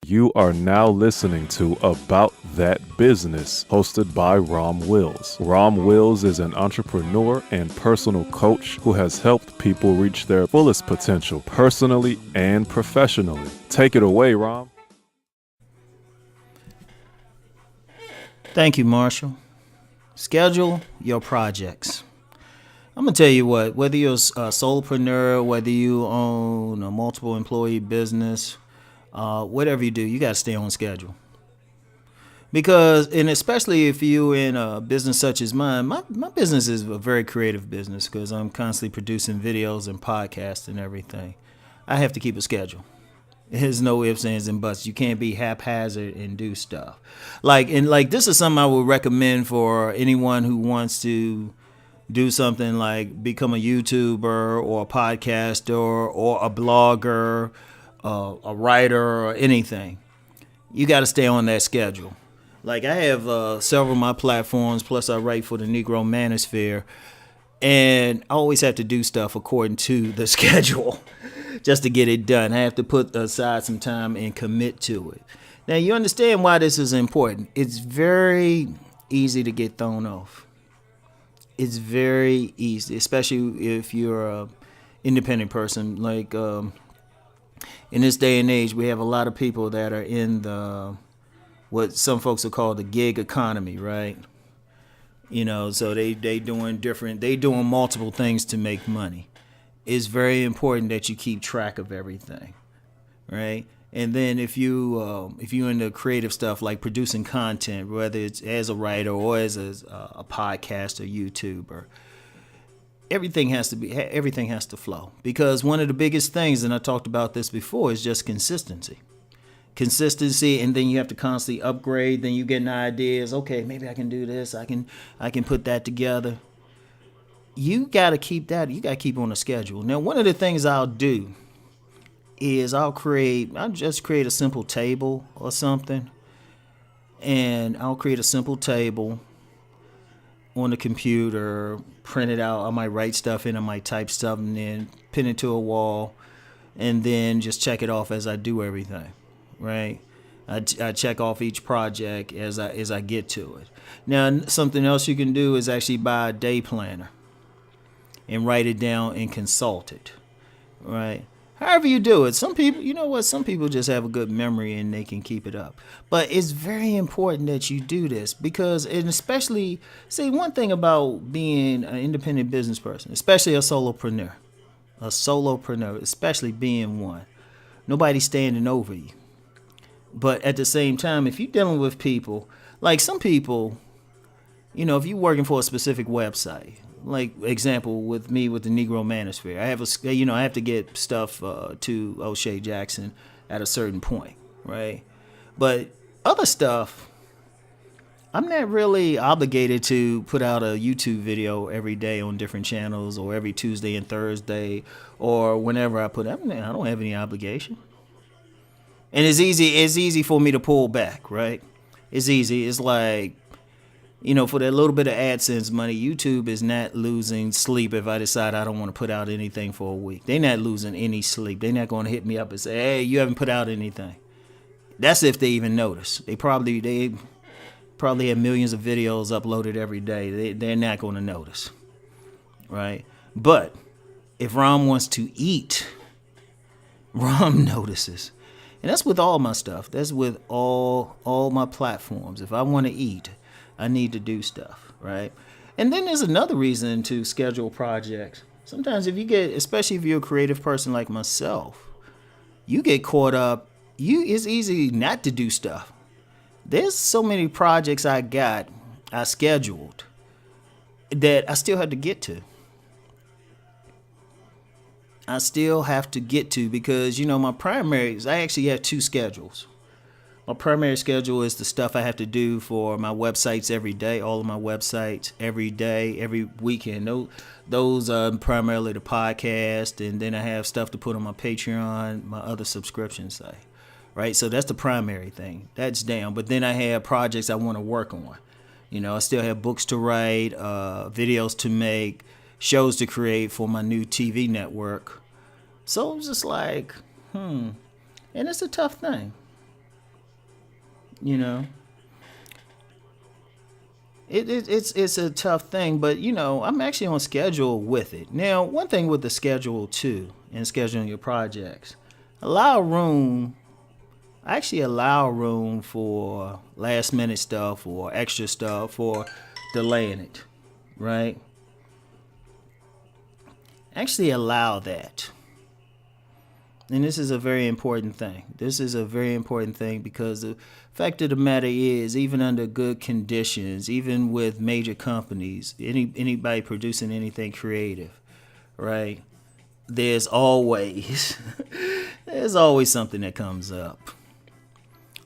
You are now listening to About That Business, hosted by Rom Wills. Rom Wills is an entrepreneur and personal coach who has helped people reach their fullest potential personally and professionally. Take it away, Rom. Thank you, Marshall. Schedule your projects. I'm going to tell you what, whether you're a solopreneur, whether you own a multiple employee business, whatever you do, you got to stay on schedule. Because, and especially if you're in a business such as mine, my business is a very creative business because I'm constantly producing videos and podcasts and everything. I have to keep a schedule. There's no ifs, ands, and buts. You can't be haphazard and do stuff. Like this is something I would recommend for anyone who wants to do something like become a YouTuber or a podcaster or a blogger, a writer or anything. You got to stay on that schedule. Like I have several of my platforms, plus I write for the Negro Manosphere, and I always have to do stuff according to the schedule just to get it done. I have to put aside some time and commit to it. Now you understand why this is important. It's very easy to get thrown off. It's very easy, especially if you're a independent person. Like in this day and age, we have a lot of people that are in the what some folks will call the gig economy, right? You know, so they doing multiple things to make money. It's very important that you keep track of everything, right? And then if you're into creative stuff like producing content, whether it's as a writer or as a podcast or YouTuber, everything has to flow. Because one of the biggest things, and I talked about this before, is just consistency. Consistency, and then you have to constantly upgrade. Then you get ideas. Okay, maybe I can do this. I can put that together. You got to keep that. You got to keep on a schedule. Now, one of the things I'll do is I'll just create a simple table or something, and I'll create a simple table on the computer, print it out. I might write stuff in, I might type stuff and then pin it to a wall, and then just check it off as I do everything, right? I check off each project as I get to it. Now, something else you can do is actually buy a day planner and write it down and consult it, right? However you do it. Some people, you know what, some people just have a good memory and they can keep it up. But it's very important that you do this because, and especially, see, one thing about being an independent business person, especially a solopreneur, especially being one, nobody's standing over you. But at the same time, if you're dealing with people, like some people, you know, if you're working for a specific website, like example with me with the Negro Manosphere, I have to get stuff to O'Shea Jackson at a certain point, right? But other stuff, I'm not really obligated to put out a YouTube video every day on different channels or every Tuesday and Thursday or whenever I put it. I don't have any obligation. And it's easy for me to pull back, right? It's easy. It's like, you know, for that little bit of AdSense money, YouTube is not losing sleep if I decide I don't want to put out anything for a week. They're not losing any sleep. They're not going to hit me up and say, hey, you haven't put out anything. That's if they even notice. They probably have millions of videos uploaded every day. They're not going to notice, right? But if Rom wants to eat, Rom notices. And that's with all my stuff. That's with all my platforms. If I want to eat, I need to do stuff, right? And then there's another reason to schedule projects. Sometimes especially if you're a creative person like myself, you get caught up. It's easy not to do stuff. There's so many projects I scheduled that I still have to get to. Because, you know, I actually have two schedules. My primary schedule is the stuff I have to do for my websites every day, all of my websites every day, every weekend. Those are primarily the podcast, and then I have stuff to put on my Patreon, my other subscription site, right? So that's the primary thing. That's down. But then I have projects I want to work on. You know, I still have books to write, videos to make, shows to create for my new TV network. So it's just like, and it's a tough thing. You know, it's a tough thing, but I'm actually on schedule with it. Now, one thing with the schedule too, and scheduling your projects, allow room. I actually allow room for last minute stuff or extra stuff or delaying it, right? Actually allow that. And this is a very important thing. This is a very important thing because the fact of the matter is, even under good conditions, even with major companies, anybody producing anything creative, right? There's always there's always something that comes up.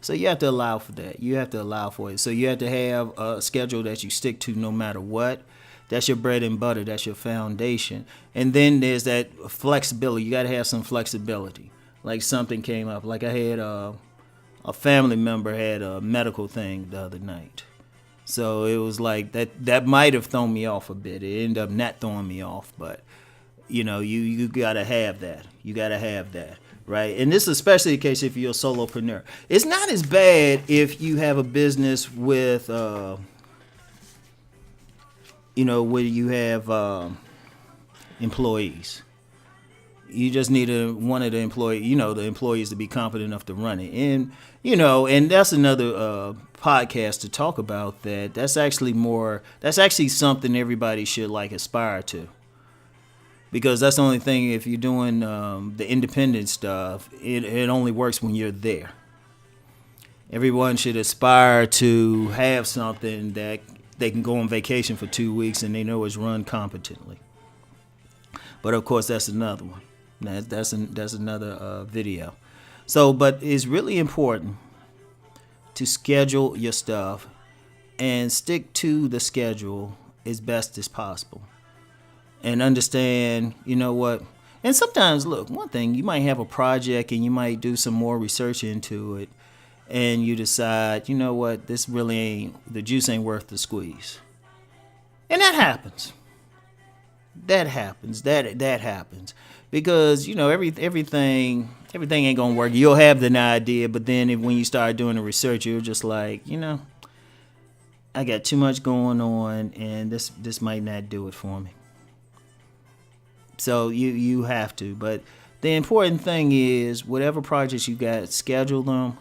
So you have to allow for that. You have to allow for it. So you have to have a schedule that you stick to no matter what. That's your bread and butter. That's your foundation. And then there's that flexibility. You got to have some flexibility. Like something came up. Like I had a family member had a medical thing the other night. So it was like that might have thrown me off a bit. It ended up not throwing me off, but you got to have that. You got to have that. Right, and this is especially the case if you're a solopreneur. It's not as bad if you have a business with, where you have employees. You just need one of the the employees to be competent enough to run it, and that's another podcast to talk about that. That's actually something everybody should aspire to. Because that's the only thing, if you're doing the independent stuff, it only works when you're there. Everyone should aspire to have something that they can go on vacation for 2 weeks and they know is run competently. But of course, that's another one. That's another video. So, but it's really important to schedule your stuff and stick to the schedule as best as possible. And understand, and sometimes, look, one thing, you might have a project and you might do some more research into it and you decide, this really the juice ain't worth the squeeze. And that happens. That happens. That happens. Because, everything ain't going to work. You'll have the idea, but then when you start doing the research, you're just like, I got too much going on and this might not do it for me. So you have to. But the important thing is, whatever projects you got, schedule them.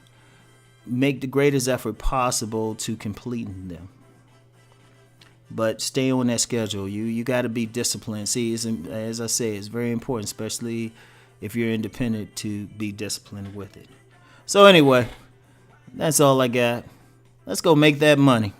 Make the greatest effort possible to completing them. But stay on that schedule. You got to be disciplined. See, as I say, it's very important, especially if you're independent, to be disciplined with it. So anyway, that's all I got. Let's go make that money.